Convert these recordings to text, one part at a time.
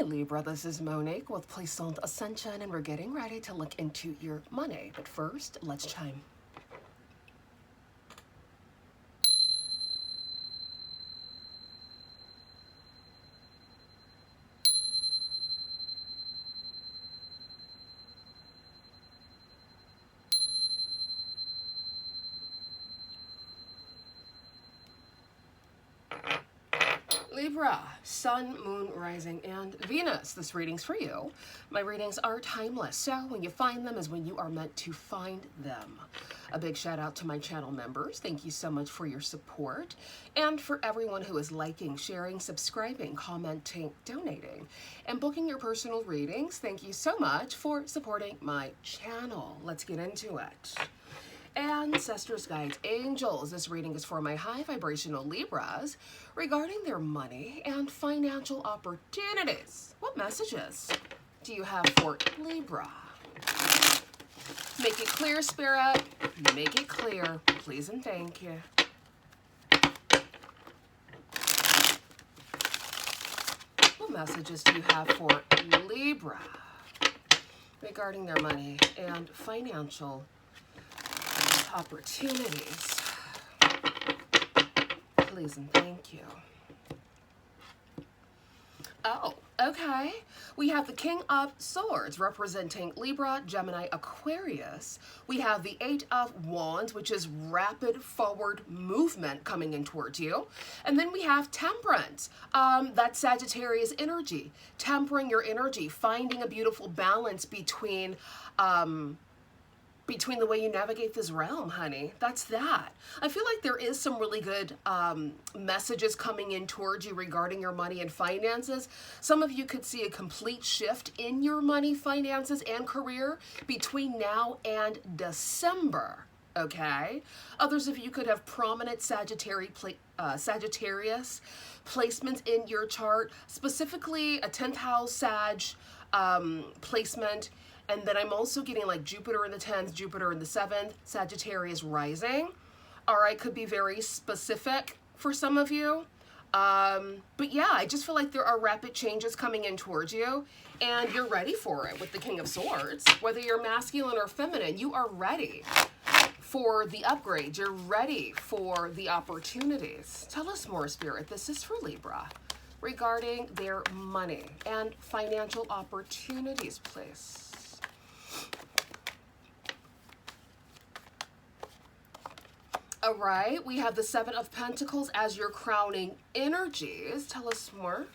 Hi Libra, this is Monique with Puissant Ascension, and we're getting ready to look into your money. But first, let's chime. Libra, Sun, Moon, Rising, and Venus. This reading's for you. My readings are timeless, so when you find them is when you are meant to find them. A big shout out to my channel members. Thank you so much for your support. And for everyone who is liking, sharing, subscribing, commenting, donating, and booking your personal readings, thank you so much for supporting my channel. Let's get into it. Ancestors, guides, angels. This reading is for my high vibrational Libras regarding their money and financial opportunities. What messages do you have for Libra? Make it clear, Spirit. Make it clear. Please and thank you. What messages do you have for Libra regarding their money and financial opportunities? Please and thank you. Oh, okay. We have the King of Swords representing Libra, Gemini, Aquarius. We have the Eight of Wands, which is rapid forward movement coming in towards you. And then we have Temperance. That's Sagittarius energy. Tempering your energy, finding a beautiful balance between the way you navigate this realm, honey. That's that. I feel like there is some really good messages coming in towards you regarding your money and finances. Some of you could see a complete shift in your money, finances, and career between now and December, okay? Others of you could have prominent Sagittarius placements in your chart, specifically a 10th house Sag placement. And then I'm also getting like Jupiter in the 10th, Jupiter in the 7th, Sagittarius rising. All right, could be very specific for some of you. But yeah, I just feel like there are rapid changes coming in towards you, and you're ready for it with the King of Swords. Whether you're masculine or feminine, you are ready for the upgrade. You're ready for the opportunities. Tell us more, Spirit. This is for Libra regarding their money and financial opportunities, please. All right, we have the Seven of Pentacles as your crowning energies. Tell us more.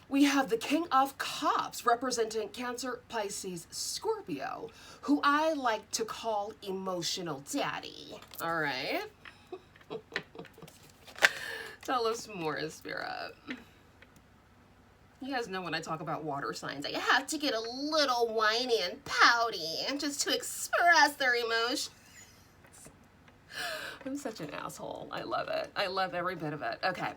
We have the King of Cups representing Cancer, Pisces, Scorpio, who I like to call emotional daddy. All right. Tell us more, Spirit. You guys know when I talk about water signs, I have to get a little whiny and pouty and just to express their emotions. I'm such an asshole. I love it. I love every bit of it. Okay.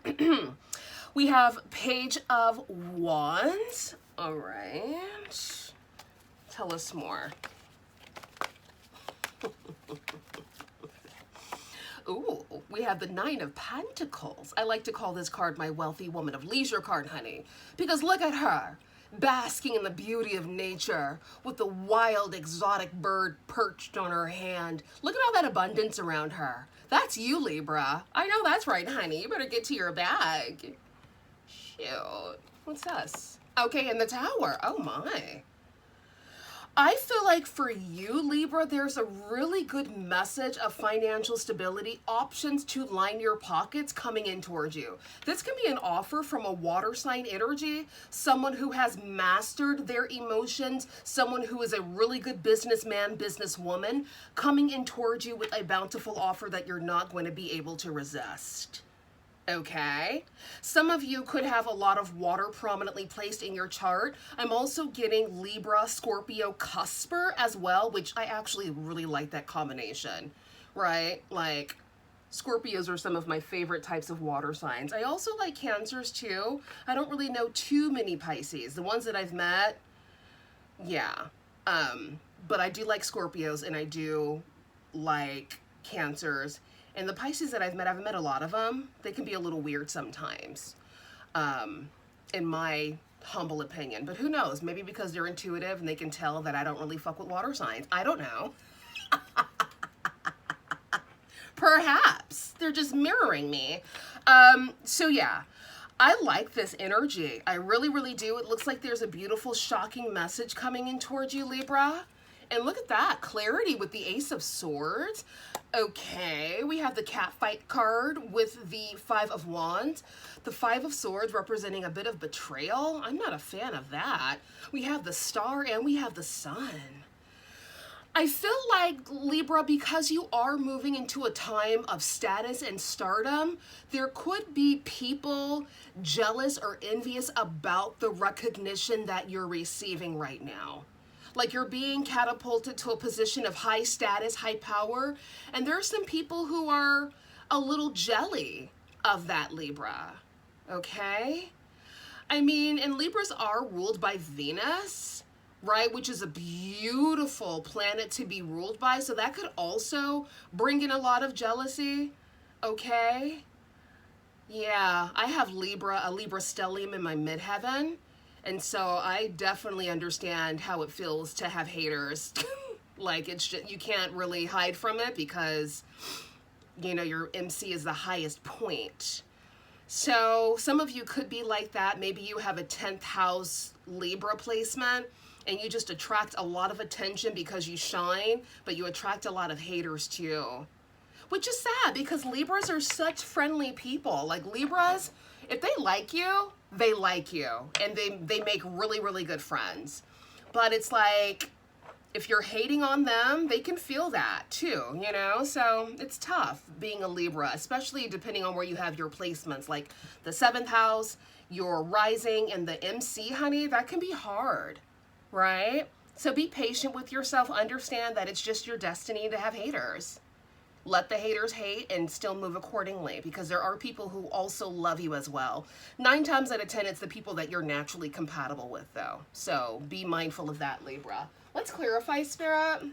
We have Page of Wands. All right. Tell us more. Ooh, we have the Nine of Pentacles. I like to call this card my wealthy woman of leisure card, honey, because look at her, basking in the beauty of nature with the wild exotic bird perched on her hand. Look at all that abundance around her. That's you, Libra. I know that's right, honey. You better get to your bag. Shoot. What's this? Okay, in the Tower. Oh my. I feel like for you, Libra, there's a really good message of financial stability, options to line your pockets coming in towards you. This can be an offer from a water sign energy, someone who has mastered their emotions, someone who is a really good businessman, businesswoman, coming in towards you with a bountiful offer that you're not going to be able to resist. Okay, some of you could have a lot of water prominently placed in your chart. I'm also getting Libra, Scorpio, Cusper as well, which I actually really like that combination, right? Like Scorpios are some of my favorite types of water signs. I also like Cancers too. I don't really know too many Pisces. The ones that I've met, yeah. But I do like Scorpios and I do like Cancers. And the Pisces that I've met a lot of them. They can be a little weird sometimes, in my humble opinion. But who knows? Maybe because they're intuitive and they can tell that I don't really fuck with water signs. I don't know. Perhaps. They're just mirroring me. So yeah. I like this energy. I really, really do. It looks like there's a beautiful, shocking message coming in towards you, Libra. And look at that, clarity with the Ace of Swords. Okay, we have the Catfight card with the Five of Wands. The Five of Swords representing a bit of betrayal. I'm not a fan of that. We have the Star and we have the Sun. I feel like, Libra, because you are moving into a time of status and stardom, there could be people jealous or envious about the recognition that you're receiving right now. Like you're being catapulted to a position of high status, high power, and there are some people who are a little jelly of that, Libra, okay? I mean, and Libras are ruled by Venus, right, which is a beautiful planet to be ruled by, so that could also bring in a lot of jealousy, okay? Yeah, I have Libra, a Libra stellium in my midheaven, and so I definitely understand how it feels to have haters. Like, it's just, you can't really hide from it because, you know, your MC is the highest point. So some of you could be like that. Maybe you have a 10th house Libra placement, and you just attract a lot of attention because you shine, but you attract a lot of haters too. Which is sad because Libras are such friendly people. Like Libras, if they like you, and they make really, really good friends. But it's like, if you're hating on them, they can feel that too, you know? So it's tough being a Libra, especially depending on where you have your placements. Like the 7th house, your rising, and the MC, honey, that can be hard. Right? So be patient with yourself. Understand that it's just your destiny to have haters. Let the haters hate and still move accordingly, because there are people who also love you as well. 9 times out of 10, it's the people that you're naturally compatible with, though. So be mindful of that, Libra. Let's clarify, Spirit.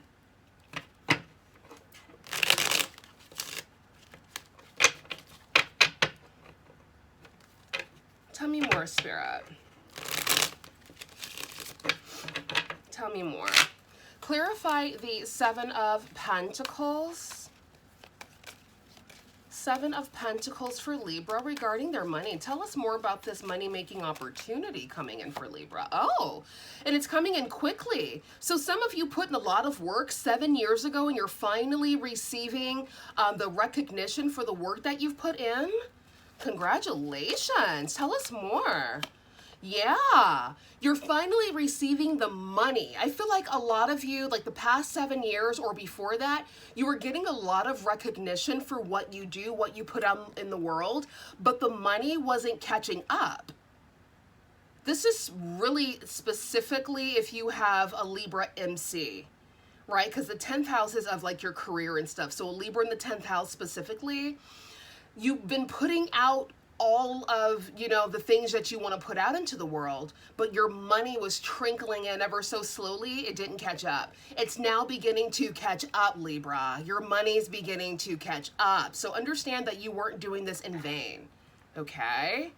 Tell me more, Spirit. Tell me more. Clarify the 7 of Pentacles. 7 of Pentacles for Libra regarding their money. Tell us more about this money-making opportunity coming in for Libra. Oh, and it's coming in quickly. So some of you put in a lot of work 7 years ago, and you're finally receiving the recognition for the work that you've put in. Congratulations. Tell us more. Yeah, you're finally receiving the money. I feel like a lot of you, like the past 7 years or before that, you were getting a lot of recognition for what you do, what you put out in the world, but the money wasn't catching up. This is really specifically if you have a Libra MC, right? Because the 10th house is of like your career and stuff. So a Libra in the 10th house specifically, you've been putting out all of, you know, the things that you want to put out into the world, but your money was trickling in ever so slowly. It didn't catch up. It's now beginning to catch up, Libra. Your money's beginning to catch up. So understand that you weren't doing this in vain, okay?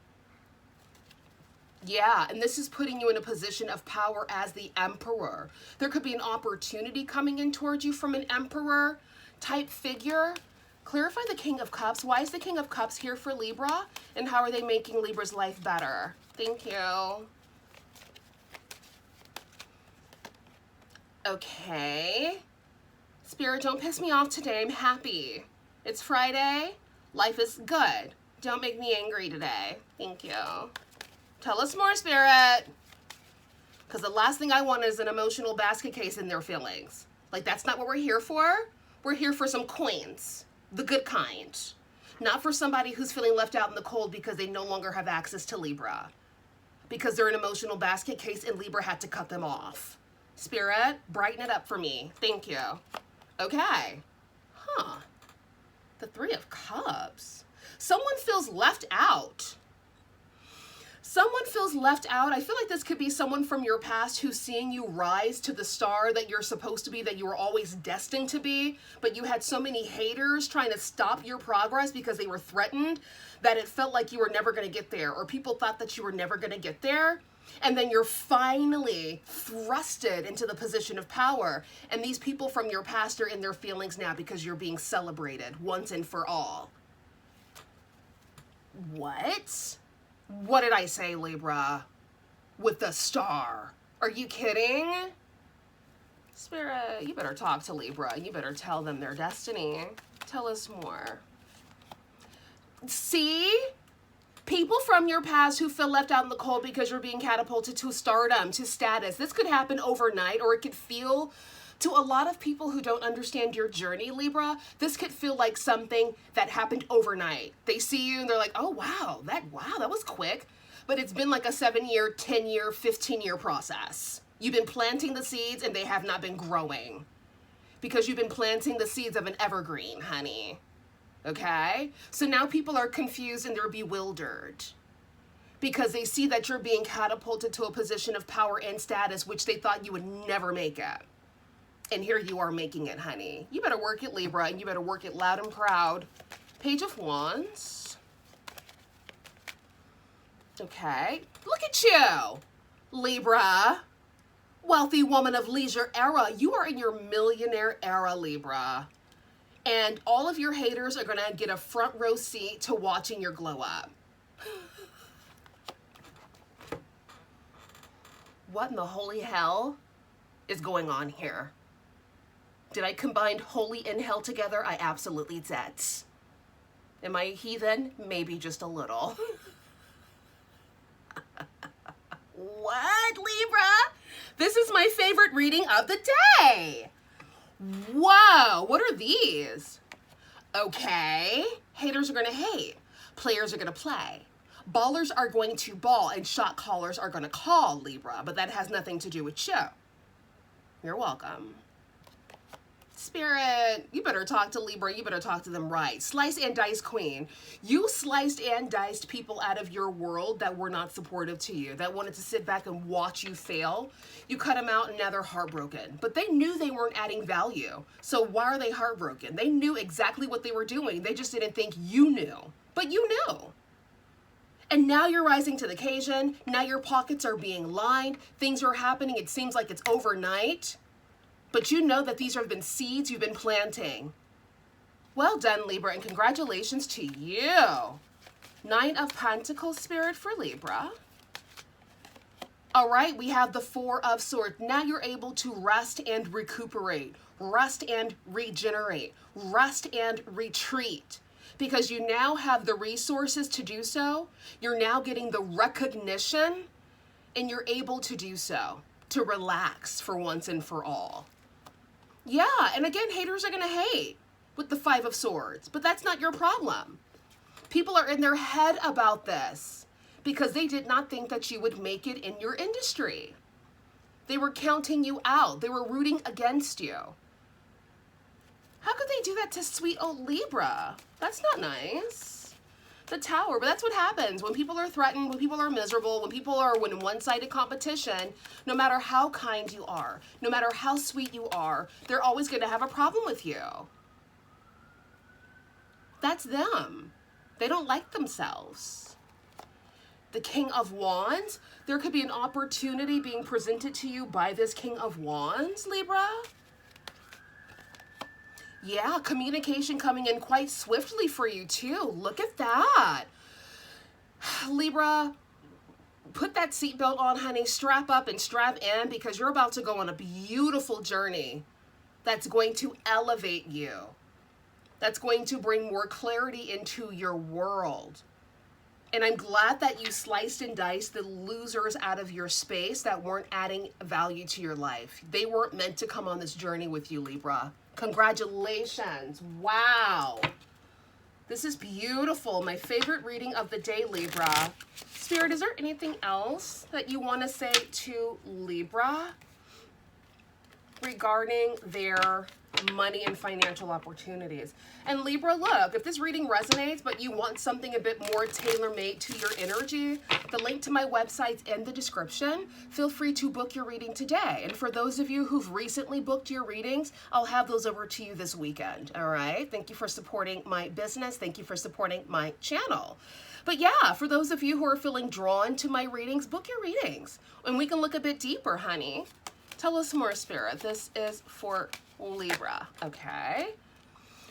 Yeah, and this is putting you in a position of power as the Emperor. There could be an opportunity coming in towards you from an Emperor type figure. Clarify the King of Cups. Why is the King of Cups here for Libra? And how are they making Libra's life better? Thank you. Okay. Spirit, don't piss me off today. I'm happy. It's Friday. Life is good. Don't make me angry today. Thank you. Tell us more, Spirit. Because the last thing I want is an emotional basket case in their feelings. Like, that's not what we're here for. We're here for some coins. The good kind. Not for somebody who's feeling left out in the cold because they no longer have access to Libra. Because they're an emotional basket case and Libra had to cut them off. Spirit, brighten it up for me. Thank you. Okay. Huh. The 3 of Cups. Someone feels left out. Someone feels left out. I feel like this could be someone from your past who's seeing you rise to the star that you're supposed to be, that you were always destined to be, but you had so many haters trying to stop your progress because they were threatened that it felt like you were never going to get there, or people thought that you were never going to get there. And then you're finally thrusted into the position of power. And these people from your past are in their feelings now because you're being celebrated once and for all. What? What did I say, Libra? With the star. Are you kidding? Spirit, you better talk to Libra. You better tell them their destiny. Tell us more. See? People from your past who feel left out in the cold because you're being catapulted to stardom, to status. This could happen overnight, or it could feel, to a lot of people who don't understand your journey, Libra, this could feel like something that happened overnight. They see you and they're like, oh, wow, that was quick. But it's been like a 7-year, 10-year, 15-year process. You've been planting the seeds and they have not been growing because you've been planting the seeds of an evergreen, honey. Okay? So now people are confused and they're bewildered because they see that you're being catapulted to a position of power and status, which they thought you would never make it. And here you are making it, honey. You better work it, Libra, and you better work it loud and proud. Page of Wands. Okay. Look at you, Libra. Wealthy woman of leisure era. You are in your millionaire era, Libra. And all of your haters are going to get a front row seat to watching your glow up. What in the holy hell is going on here? Did I combine holy and hell together? I absolutely did. Am I a heathen? Maybe just a little. What, Libra? This is my favorite reading of the day. Whoa, what are these? Okay, haters are going to hate. Players are going to play. Ballers are going to ball, and shot callers are going to call, Libra. But that has nothing to do with you. You're welcome. Spirit, you better talk to Libra. You better talk to them right. Slice and dice queen. You sliced and diced people out of your world that were not supportive to you, that wanted to sit back and watch you fail. You cut them out and now they're heartbroken. But they knew they weren't adding value. So why are they heartbroken? They knew exactly what they were doing. They just didn't think you knew. But you knew. And now you're rising to the occasion. Now your pockets are being lined. Things are happening. It seems like it's overnight. But you know that these have been seeds you've been planting. Well done, Libra, and congratulations to you. 9 of Pentacles, Spirit, for Libra. All right, we have the 4 of Swords. Now you're able to rest and recuperate, rest and regenerate, rest and retreat. Because you now have the resources to do so. You're now getting the recognition, and you're able to do so, to relax for once and for all. Yeah, and again, haters are going to hate with the 5 of Swords, but that's not your problem. People are in their head about this because they did not think that you would make it in your industry. They were counting you out. They were rooting against you. How could they do that to sweet old Libra? That's not nice. The Tower, but that's what happens when people are threatened, when people are miserable, when people are in one-sided competition. No matter how kind you are, no matter how sweet you are, they're always going to have a problem with you. That's them. They don't like themselves. The King of Wands, there could be an opportunity being presented to you by this King of Wands, Libra. Yeah, communication coming in quite swiftly for you too. Look at that. Libra, put that seatbelt on, honey. Strap up and strap in because you're about to go on a beautiful journey that's going to elevate you. That's going to bring more clarity into your world. And I'm glad that you sliced and diced the losers out of your space that weren't adding value to your life. They weren't meant to come on this journey with you, Libra. Congratulations. Wow. This is beautiful. My favorite reading of the day, Libra. Spirit, is there anything else that you want to say to Libra regarding their money and financial opportunities. And Libra, look, if this reading resonates, but you want something a bit more tailor-made to your energy, the link to my website's in the description. Feel free to book your reading today. And for those of you who've recently booked your readings, I'll have those over to you this weekend. All right. Thank you for supporting my business. Thank you for supporting my channel. But yeah, for those of you who are feeling drawn to my readings, book your readings. And we can look a bit deeper, honey. Tell us more, Spirit. This is for Libra, okay?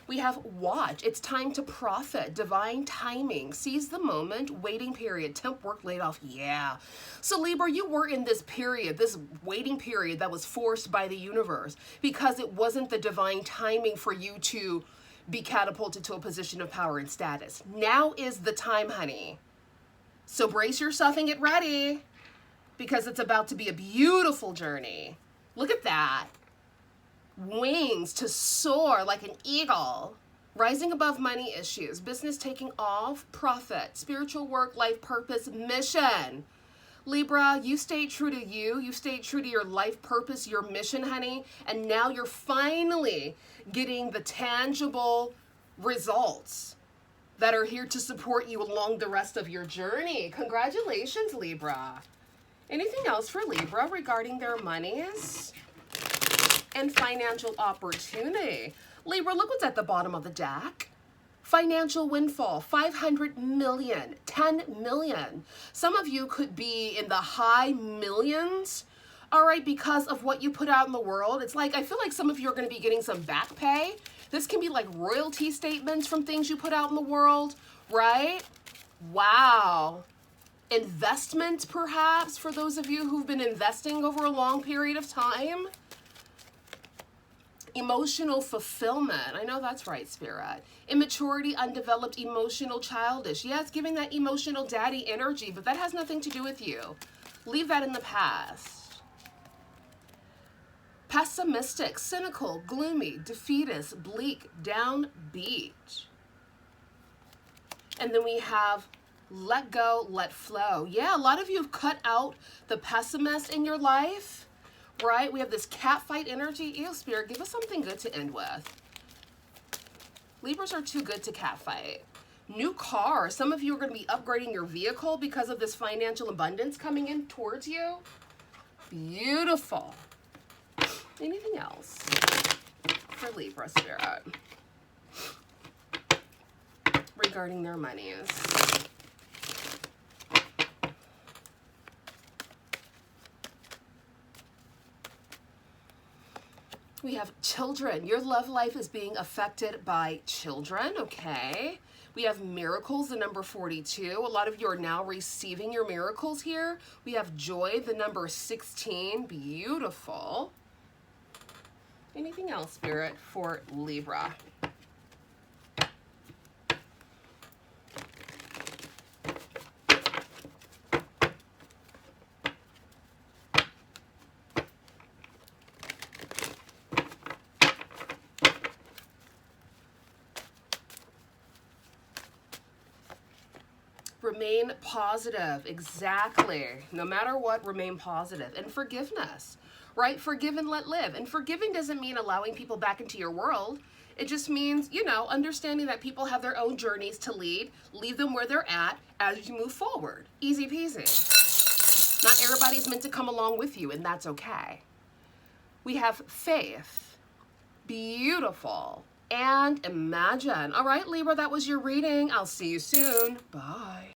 We have watch. It's time to profit. Divine timing. Seize the moment. Waiting period. Temp work laid off. Yeah. So Libra, you were in this period, this waiting period that was forced by the universe because it wasn't the divine timing for you to be catapulted to a position of power and status. Now is the time, honey. So brace yourself and get ready because it's about to be a beautiful journey. Look at that. Wings to soar like an eagle. Rising above money issues. Business taking off. Profit. Spiritual work, life purpose, mission. Libra, you stayed true to you. You stayed true to your life purpose, your mission, honey. And now you're finally getting the tangible results that are here to support you along the rest of your journey. Congratulations, Libra. Anything else for Libra regarding their monies and financial opportunity? Libra, look what's at the bottom of the deck. Financial windfall, 500 million, 10 million. Some of you could be in the high millions, all right, because of what you put out in the world. It's like, I feel like some of you are going to be getting some back pay. This can be like royalty statements from things you put out in the world, right? Wow. Investment, perhaps, for those of you who've been investing over a long period of time. Emotional fulfillment. I know that's right, Spirit. Immaturity, undeveloped, emotional, childish. Yeah, it's giving that emotional daddy energy, but that has nothing to do with you. Leave that in the past. Pessimistic, cynical, gloomy, defeatist, bleak, downbeat. And then we have let go, let flow. Yeah, a lot of you have cut out the pessimist in your life. Right? We have this cat fight energy. Ew, Spirit, give us something good to end with. Libras are too good to cat fight. New car. Some of you are going to be upgrading your vehicle because of this financial abundance coming in towards you. Beautiful. Anything else for Libra, Spirit regarding their monies? We have children. Your love life is being affected by children, okay? We have miracles, the number 42. A lot of you are now receiving your miracles here. We have joy, the number 16. Beautiful. Anything else, Spirit, for Libra? Remain positive. Exactly. No matter what, remain positive. And forgiveness, right? Forgive and let live. And forgiving doesn't mean allowing people back into your world. It just means, you know, understanding that people have their own journeys to lead. Leave them where they're at as you move forward. Easy peasy. Not everybody's meant to come along with you, and that's okay. We have faith. Beautiful. And imagine. All right, Libra, that was your reading. I'll see you soon. Bye.